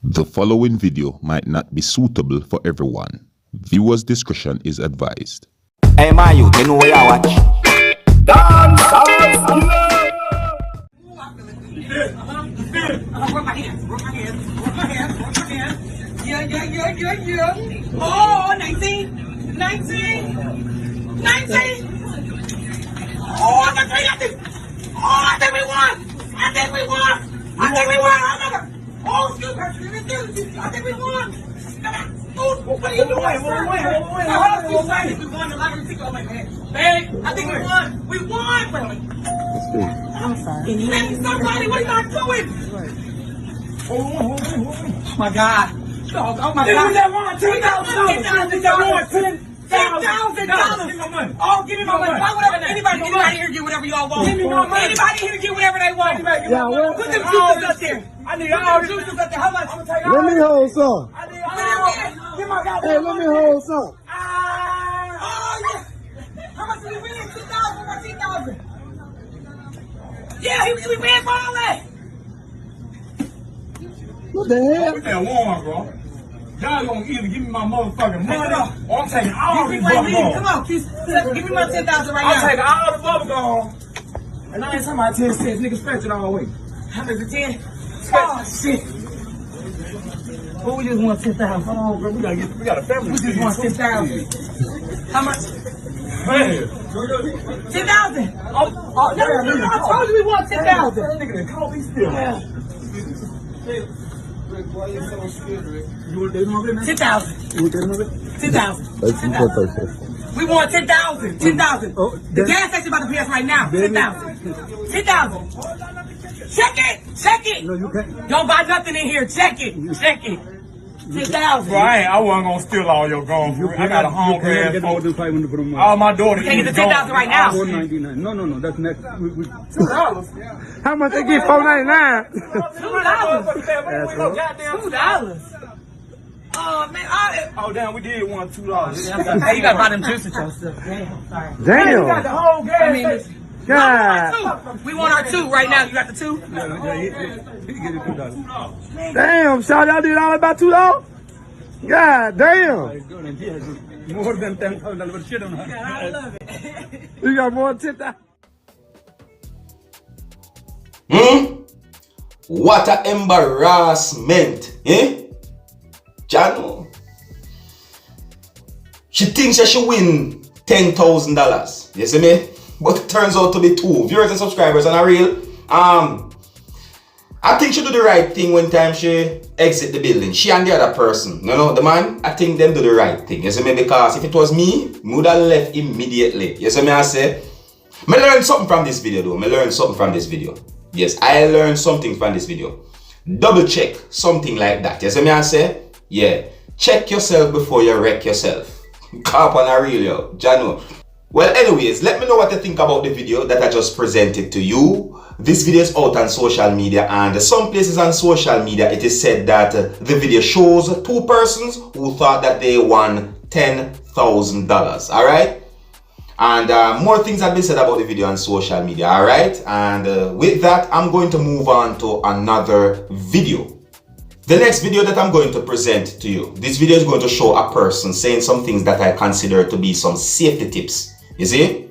The following video might not be suitable for everyone. Viewers' discretion is advised. Hey man, you know where I watch. Dancehall. Rub my hands. Yeah. Oh, 19. Oh, I think we won. Oh, excuse me. I think we won. What are you doing? Wait. We won the lottery ticket. Oh my God. Hey, I think we won. We won. I'm sorry. Hey, somebody, what are you not doing? Oh my God. Oh my God. $10,000. Oh, give me my money. Anybody here get whatever y'all want. Give me my money. Anybody here get whatever they want. Put them juices up there. I need all the juices up there. How much? Let me hold some. I need all. Give my goddamn. Hey, let me hold some. Oh, yeah. How much did we win? 10,000. Yeah, we ran for all that. What the hell? Put that warm, bro. Y'all gonna either give me my motherfucking money or I'm taking all the bubble gum. Come on, Keith. Give me my 10,000 right I'm now. taking all the bubble gum. And I ain't talking about 10 cents. Nigga, stretch it all the way. How much is 10? Oh, shit. Well, we just want 10,000. Come on, bro. We got a family. We just want 10,000. How much? Man. 10,000. Oh, no, I told you we want 10,000. That nigga done called me still. Yeah. Why you so scared, Rick? You want to take him over there, man? 10,000. You want to take him over there? 10,000. Let's see what they say. We want 10,000. 10,000. Oh, The gas station about to pay us right now. 10,000. 10,000. Check it. No, you can't. Don't buy nothing in here. Check it. 10,000. Bro, I wasn't gonna steal all your gum. I got a hungry ass folks. All my daughter Can't get the 10,000 right now. $4.99. No, that's next. $2. How much they get? $4.99. $2. Oh man, Oh damn, we did want $2. hey, you gotta buy them juices yourself. Damn, sorry. Damn, you got the Damn. whole gas I mean, station. God. we want our 2 right now. You got the 2? He get it $2. Damn, shout out did all about $2? God damn. More than $10,000 shit on her. I love it. You got more than 10,000. What a embarrassment, eh? Jano. She thinks that she win $10,000. You see me? But it turns out to be 2 viewers and subscribers and a real. I think she do the right thing when time she exit the building. She and the other person. The man, I think them do the right thing. You see me? Because if it was me would have left immediately. You see me? I say, I learned something from this video though. Yes, I learned something from this video. Double check something like that. You see me? I say, yeah, check yourself before you wreck yourself. Carp on a real, yo. Jano. Well, anyways, let me know what you think about the video that I just presented to you. This video is out on social media, and some places on social media it is said that the video shows 2 persons who thought that they won $10,000. Alright? And more things have been said about the video on social media. Alright? And with that, I'm going to move on to another video. The next video that I'm going to present to you, this video is going to show a person saying some things that I consider to be some safety tips. You see?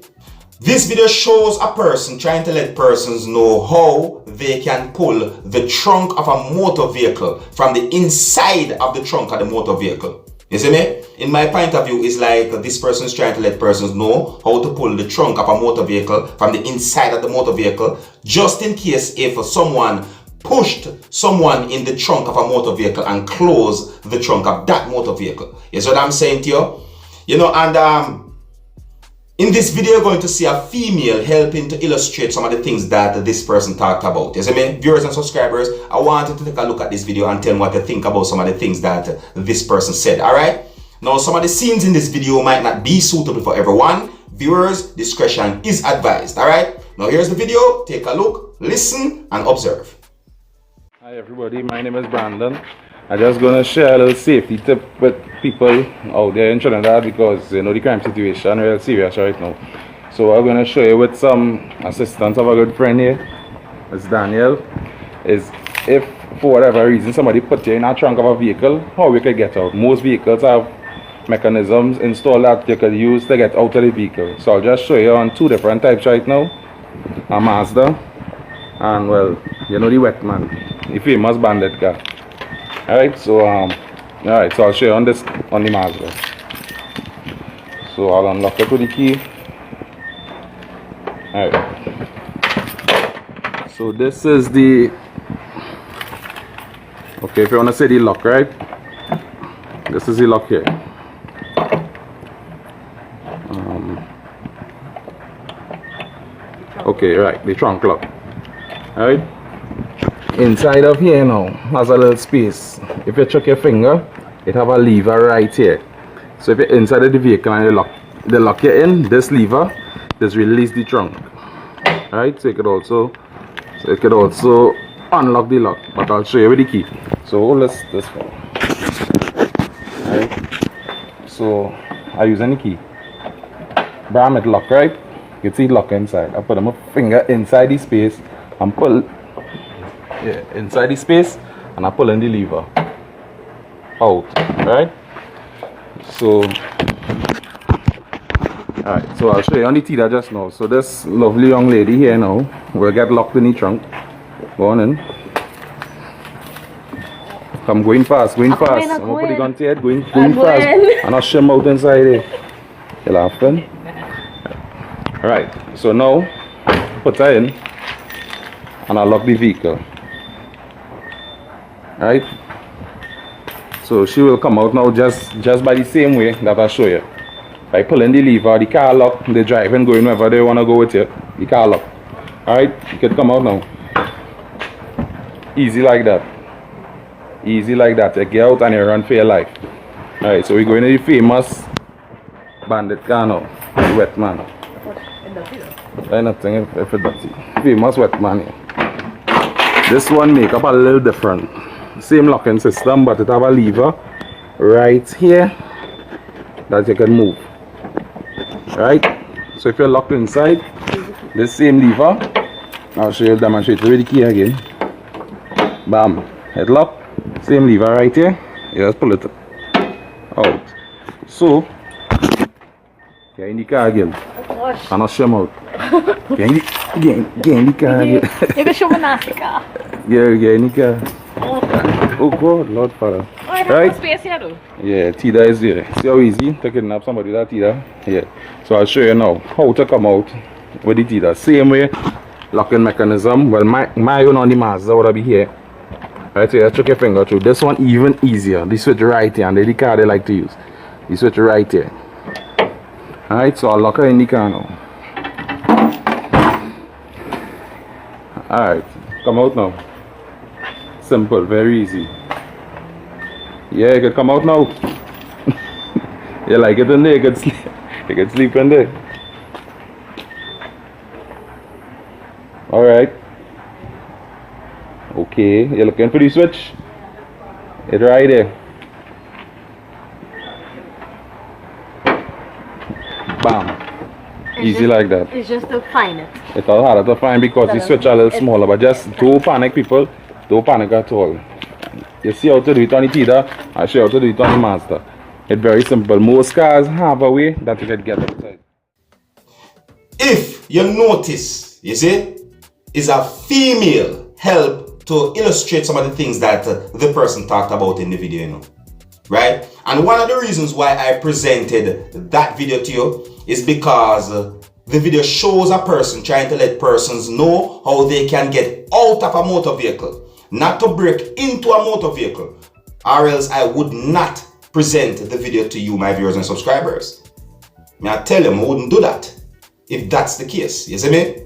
This video shows a person trying to let persons know how they can pull the trunk of a motor vehicle from the inside of the trunk of the motor vehicle. You see me? In my point of view, it's like this person is trying to let persons know how to pull the trunk of a motor vehicle from the inside of the motor vehicle, just in case if someone pushed someone in the trunk of a motor vehicle and closed the trunk of that motor vehicle. You see what I'm saying to you? And in this video, you're going to see a female helping to illustrate some of the things that this person talked about. You see me? Viewers and subscribers, I want you to take a look at this video and tell me what you think about some of the things that this person said. Alright? Now, some of the scenes in this video might not be suitable for everyone. Viewers' discretion is advised. Alright? Now, here's the video. Take a look, listen, and observe. Hi everybody, my name is Brandon. I'm just gonna share a little safety tip with people out there in Trinidad because the crime situation is real serious right now. So I'm gonna show you with some assistance of a good friend here, it's Daniel, is if for whatever reason, somebody put you in a trunk of a vehicle, how you could get out? Most vehicles have mechanisms installed that you could use to get out of the vehicle. So I'll just show you on two different types right now. A Mazda and, well, you know, the wet man, the famous bandit car. Alright, so so I'll show you on this, on the Mazda. So I'll unlock it with the key. Alright, so this is the, okay, if you want to say the lock, right, this is the lock here. Okay, right, the trunk lock. Alright, inside of here now has a little space. If you chuck your finger, it have a lever right here. So if you're inside of the vehicle and you lock it in, this lever just release the trunk. Alright, so it could also unlock the lock, but I'll show you with the key. So hold this one. Alright, so I use any key. Bram it lock, right? You can see it lock inside. I put my finger inside the space and pull, inside the space, and I pull in the lever out, right? So alright, so I'll show you on the teeter just now. So this lovely young lady here now will get locked in the trunk. Go on in. Come, going fast. I'm gonna put the gun to your head, going fast. And I'll shim out inside there. You laughing? Alright, so now put her in and I'll lock the vehicle. Alright, so she will come out now just by the same way that I show you. By pulling the lever, the car lock, the driving going wherever they want to go with you, the car lock. Alright, you can come out now. Easy like that. Easy like that. You get out and you run for your life. Alright, so we're going to the famous bandit car now, the wet man. I nothing if it's dirty. Famous wet man here. This one make up a little different. Same locking system, but it have a lever right here that you can move. Right? So if you're locked inside, this same lever, I'll show you, demonstrate with the key again. Bam. Head lock. Same lever right here. You just pull it out. So get in the car again. And I'll show them out. Get in the car again. You can show me nasty car. Get in the car. Oh God, Lord Father. Right? Space here though. Yeah, Tida is there. See how easy to kidnap somebody with that Tida? Yeah. So I'll show you now how to come out with the Tida. Same way, locking mechanism. Well, my own on the Mazda would be here. Right, so you chuck your finger through. This one even easier. The switch right here, and the car they like to use. The switch right here. Alright, so I'll lock her in the car now. Alright, come out now. Simple, very easy. Yeah, you can come out now. You like it in there, you can sleep in there. Alright. Okay, you're looking for the switch? It's right there. Bam. Easy like that. It's just to find it. It's all harder to find because the switch are a little smaller, but just don't panic, people. Don't panic at all. You see how to do it on the Tida, I show you how to do it on the Mazda. It's very simple. Most cars have a way that you can get outside. If you notice, you see, is a female help to illustrate some of the things that the person talked about in the video, you know, right? And one of the reasons why I presented that video to you is because the video shows a person trying to let persons know how they can get out of a motor vehicle, not to break into a motor vehicle, or else I would not present the video to you, my viewers and subscribers. I tell them I wouldn't do that if that's the case. You see me?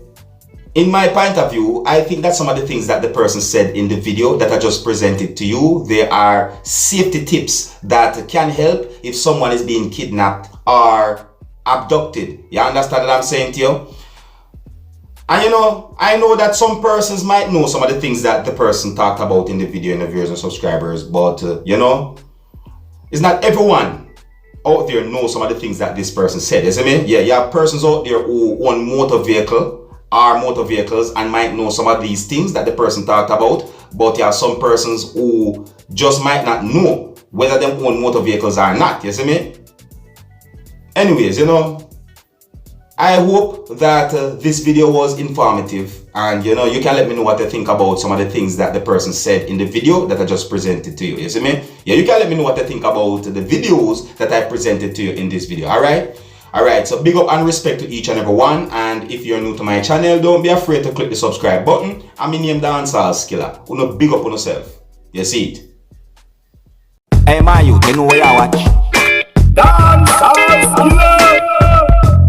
In my point of view, I think that some of the things that the person said in the video that I just presented to you, they are safety tips that can help if someone is being kidnapped or abducted. You understand what I'm saying to you? And you know, I know that some persons might know some of the things that the person talked about in the video, in the viewers and subscribers, but you know, it's not everyone out there knows some of the things that this person said. You see me? Yeah, you have persons out there who own motor vehicle or motor vehicles and might know some of these things that the person talked about, but you have some persons who just might not know whether them own motor vehicles or not, you see me? Anyways, you know, I hope that this video was informative, and you know, you can let me know what you think about some of the things that the person said in the video that I just presented to you. You see me? Yeah, you can let me know what you think about the videos that I presented to you in this video. Alright, so big up and respect to each and every one, and if you're new to my channel, don't be afraid to click the subscribe button. I'm in name Dancehall Skilla. Uno big up on yourself. You see it? Hey man, you know where I watch? Dancehall skilla.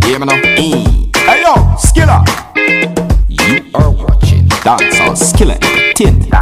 Hear me now? Hey yo, Skilla. You are watching Dancehall Skilla Entertainment.